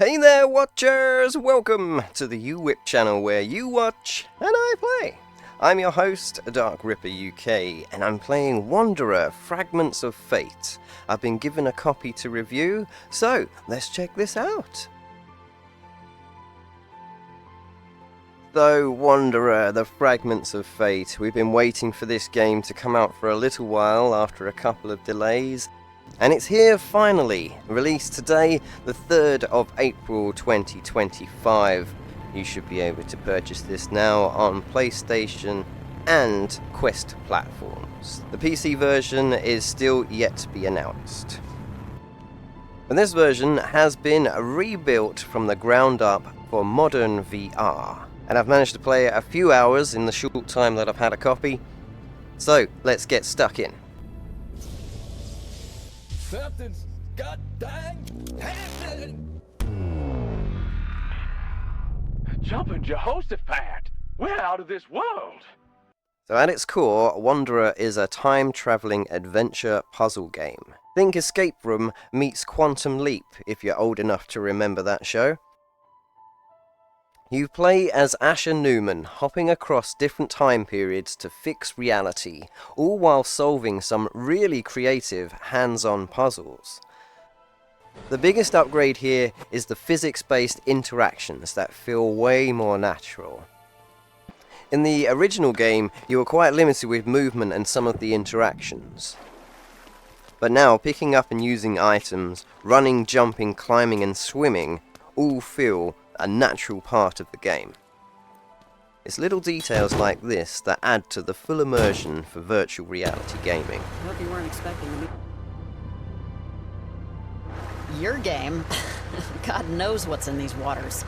Hey there, watchers! Welcome to the UWhip channel where you watch and I play. I'm your host, Dark Ripper UK, and I'm playing Wanderer Fragments of Fate. I've been given a copy to review, so let's check this out. So, Wanderer, the Fragments of Fate. We've been waiting for this game to come out for a little while after a couple of delays. And it's here finally, released today, the 3rd of April 2025. You should be able to purchase this now on PlayStation and Quest platforms. The PC version is still yet to be announced. And this version has been rebuilt from the ground up for modern VR. And I've managed to play it a few hours in the short time that I've had a copy. So, let's get stuck in. Something's god dang happening! Jumping Jehoshaphat! We're out of this world! So at its core, Wanderer is a time-traveling adventure puzzle game. Think Escape Room meets Quantum Leap, if you're old enough to remember that show. You play as Asher Newman, hopping across different time periods to fix reality, all while solving some really creative, hands-on puzzles. The biggest upgrade here is the physics-based interactions that feel way more natural. In the original game, you were quite limited with movement and some of the interactions. But now, picking up and using items, running, jumping, climbing and swimming all feel a natural part of the game. It's little details like this that add to the full immersion for virtual reality gaming. Hope you weren't expecting me. Your game? God knows what's in these waters.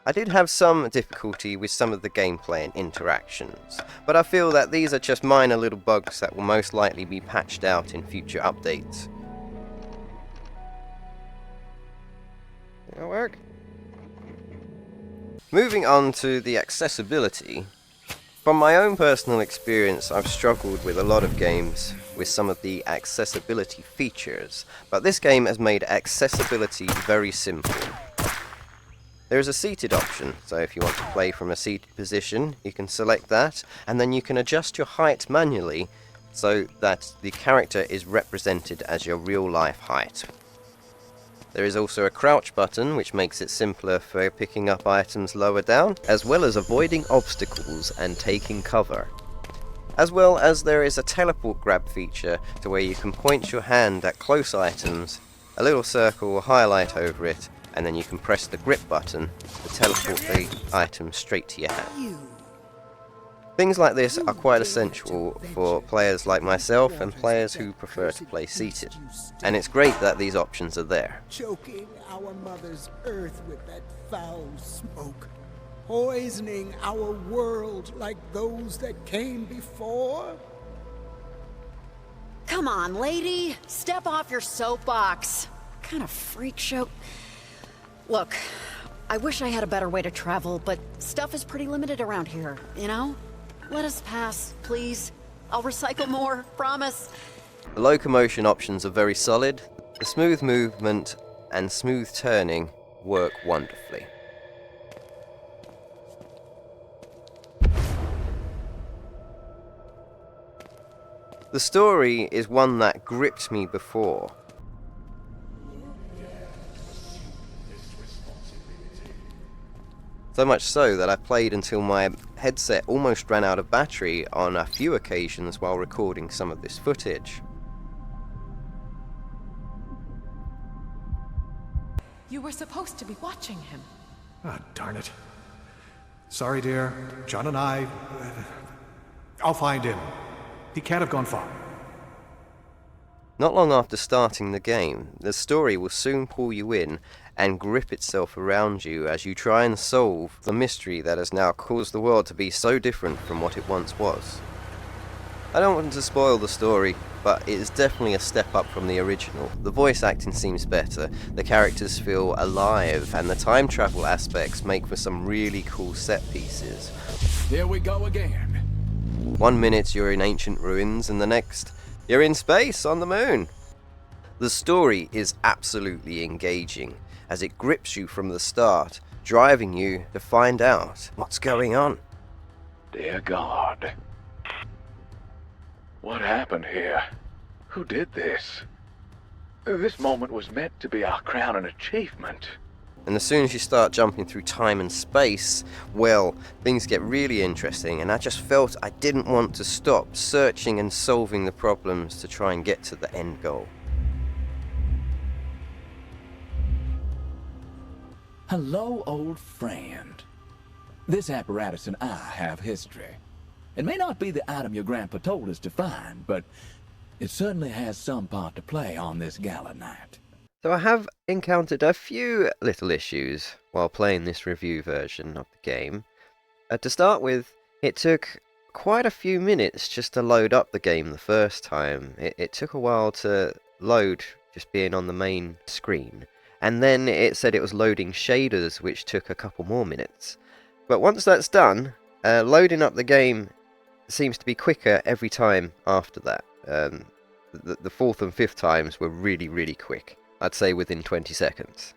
I did have some difficulty with some of the gameplay and interactions, but I feel that these are just minor little bugs that will most likely be patched out in future updates. That'll work. Moving on to the accessibility. From my own personal experience, I've struggled with a lot of games with some of the accessibility features, but this game has made accessibility very simple. There is a seated option, so if you want to play from a seated position, you can select that, and then you can adjust your height manually so that the character is represented as your real life height. There is also a crouch button, which makes it simpler for picking up items lower down, as well as avoiding obstacles and taking cover. As well as there is a teleport grab feature to where you can point your hand at close items, a little circle will highlight over it, and then you can press the grip button to teleport the item straight to your hand. Things like this are quite essential for players like myself and players who prefer to play seated, and it's great that these options are there. Choking our mother's earth with that foul smoke, poisoning our world like those that came before. Come on, lady. Step off your soapbox. What kind of freak show? Look, I wish I had a better way to travel, but stuff is pretty limited around here, you know? Let us pass, please. I'll recycle more, promise. The locomotion options are very solid. The smooth movement and smooth turning work wonderfully. The story is one that gripped me before. So much so that I played until my headset almost ran out of battery on a few occasions while recording some of this footage. You were supposed to be watching him. Ah, darn it. Sorry, dear. John and I'll find him. He can't have gone far. Not long after starting the game, the story will soon pull you in and grip itself around you as you try and solve the mystery that has now caused the world to be so different from what it once was. I don't want to spoil the story, but it is definitely a step up from the original. The voice acting seems better, the characters feel alive, and the time travel aspects make for some really cool set pieces. Here we go again. 1 minute you're in ancient ruins, and the next, you're in space on the moon. The story is absolutely engaging, as it grips you from the start, driving you to find out what's going on. Dear God. What happened here? Who did this? This moment was meant to be our crowning achievement. And as soon as you start jumping through time and space, well, things get really interesting, and I just felt I didn't want to stop searching and solving the problems to try and get to the end goal. Hello, old friend. This apparatus and I have history. It may not be the item your grandpa told us to find, but it certainly has some part to play on this gala night. So I have encountered a few little issues while playing this review version of the game. To start with, it took quite a few minutes just to load up the game the first time. It took a while to load, just being on the main screen. And then it said it was loading shaders, which took a couple more minutes. But once that's done, loading up the game seems to be quicker every time after that. The fourth and fifth times were really, really quick. I'd say within 20 seconds.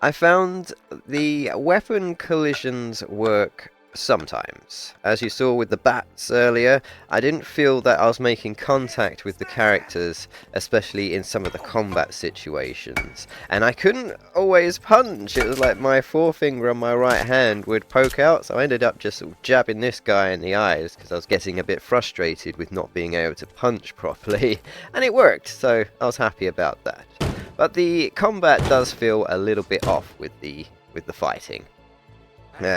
I found the weapon collisions work sometimes. As you saw with the bats earlier, I didn't feel that I was making contact with the characters, especially in some of the combat situations. And I couldn't always punch. It was like my forefinger on my right hand would poke out, so I ended up just sort of jabbing this guy in the eyes because I was getting a bit frustrated with not being able to punch properly. And it worked, so I was happy about that. But the combat does feel a little bit off with the fighting.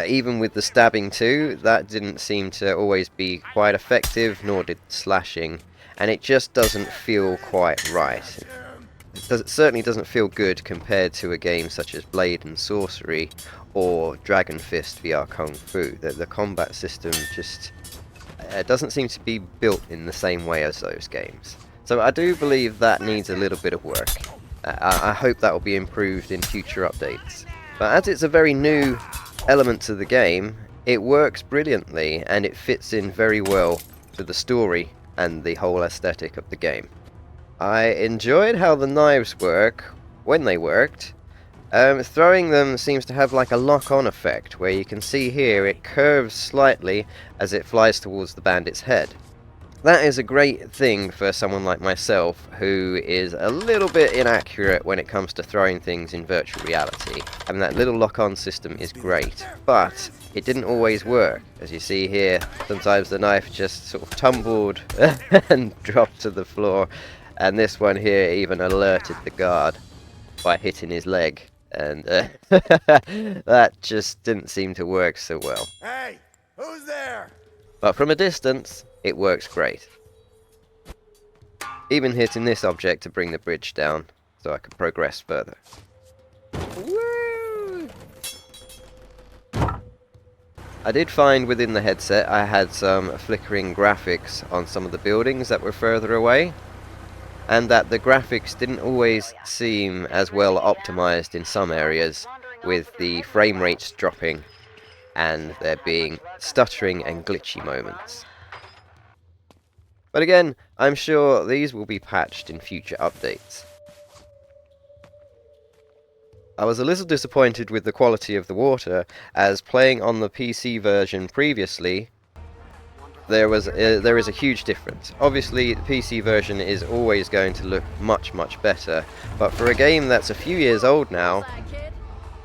Even with the stabbing too, that didn't seem to always be quite effective, nor did slashing, and it just doesn't feel quite right. It certainly doesn't feel good compared to a game such as Blade and Sorcery or Dragon Fist VR Kung Fu. The combat system just doesn't seem to be built in the same way as those games. So I do believe that needs a little bit of work. I hope that will be improved in future updates. But as it's a very new element to the game, it works brilliantly and it fits in very well to the story and the whole aesthetic of the game. I enjoyed how the knives work when they worked. Throwing them seems to have like a lock-on effect, where you can see here it curves slightly as it flies towards the bandit's head. That is a great thing for someone like myself who is a little bit inaccurate when it comes to throwing things in virtual reality. I mean, that little lock-on system is great, but it didn't always work. As you see here, sometimes the knife just sort of tumbled and dropped to the floor, and this one here even alerted the guard by hitting his leg, and that just didn't seem to work so well. Hey, who's there? But from a distance, it works great. Even hitting this object to bring the bridge down, so I can progress further. Woo! I did find within the headset I had some flickering graphics on some of the buildings that were further away, and that the graphics didn't always seem as well optimized in some areas, with the frame rates dropping and there being stuttering and glitchy moments. But again, I'm sure these will be patched in future updates. I was a little disappointed with the quality of the water, as playing on the PC version previously, there is a huge difference. Obviously, the PC version is always going to look much, much better, but for a game that's a few years old now,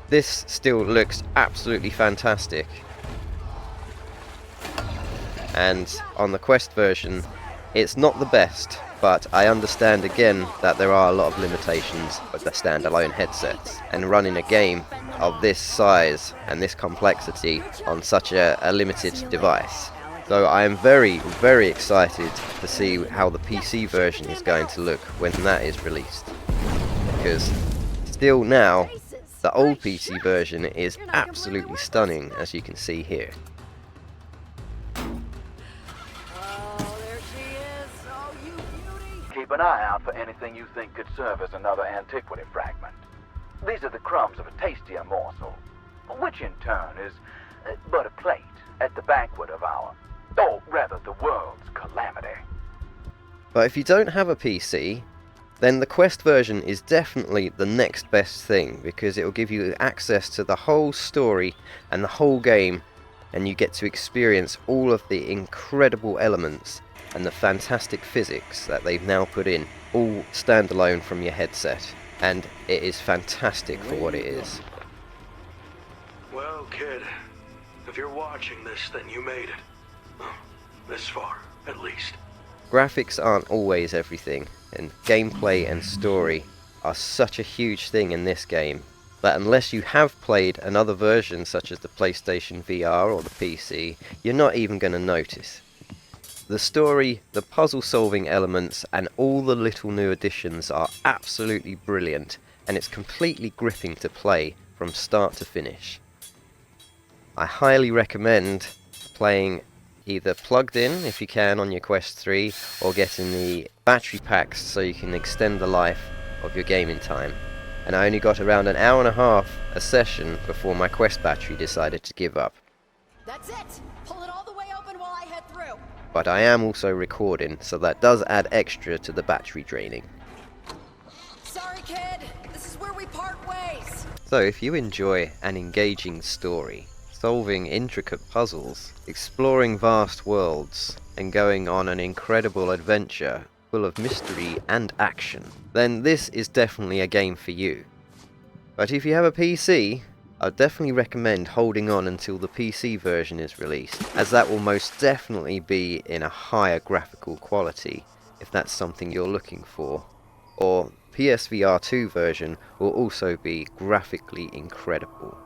this still looks absolutely fantastic. And on the Quest version, it's not the best, but I understand again that there are a lot of limitations with the standalone headsets, and running a game of this size and this complexity on such a limited device. So I am very, very excited to see how the PC version is going to look when that is released. Because still now, the old PC version is absolutely stunning, as you can see here. Keep an eye out for anything you think could serve as another antiquity fragment. These are the crumbs of a tastier morsel, which in turn is but a plate at the banquet of our, or rather the world's calamity. But if you don't have a PC, then the Quest version is definitely the next best thing, because it will give you access to the whole story and the whole game, and you get to experience all of the incredible elements and the fantastic physics that they've now put in, all standalone from your headset, and it is fantastic for what it is. Well, kid, if you're watching this, then you made it. Well, this far, at least. Graphics aren't always everything, and gameplay and story are such a huge thing in this game that unless you have played another version such as the PlayStation VR or the PC, you're not even going to notice. The story, the puzzle solving elements, and all the little new additions are absolutely brilliant, and it's completely gripping to play from start to finish. I highly recommend playing either plugged in if you can on your Quest 3, or getting the battery packs so you can extend the life of your gaming time. And I only got around an hour and a half a session before my Quest battery decided to give up. That's it! Pull it all the way open while I head through. But I am also recording, so that does add extra to the battery draining. Sorry, kid. This is where we part ways. So if you enjoy an engaging story, solving intricate puzzles, exploring vast worlds, and going on an incredible adventure full of mystery and action, then this is definitely a game for you. But if you have a PC, I'd definitely recommend holding on until the PC version is released, as that will most definitely be in a higher graphical quality, if that's something you're looking for. Or PSVR 2 version will also be graphically incredible.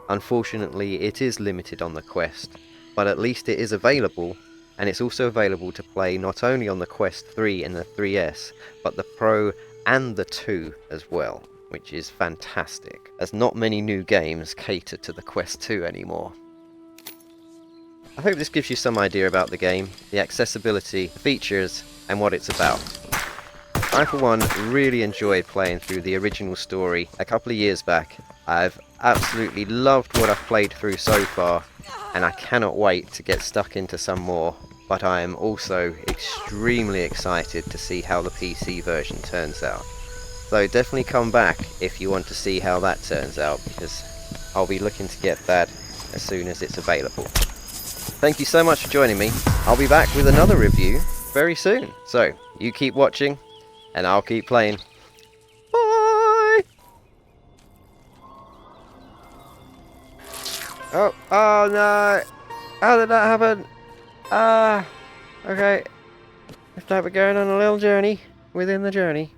Unfortunately, it is limited on the Quest, but at least it is available, and it's also available to play not only on the Quest 3 and the 3S, but the Pro and the 2 as well, which is fantastic, as not many new games cater to the Quest 2 anymore. I hope this gives you some idea about the game, the accessibility, the features, and what it's about. I, for one, really enjoyed playing through the original story a couple of years back. I've absolutely loved what I've played through so far, and I cannot wait to get stuck into some more, but I am also extremely excited to see how the PC version turns out. So definitely come back if you want to see how that turns out, because I'll be looking to get that as soon as it's available. Thank you so much for joining me. I'll be back with another review very soon. So, you keep watching, and I'll keep playing. Bye! Oh no! How did that happen? Okay. Looks like we're going on a little journey within the journey.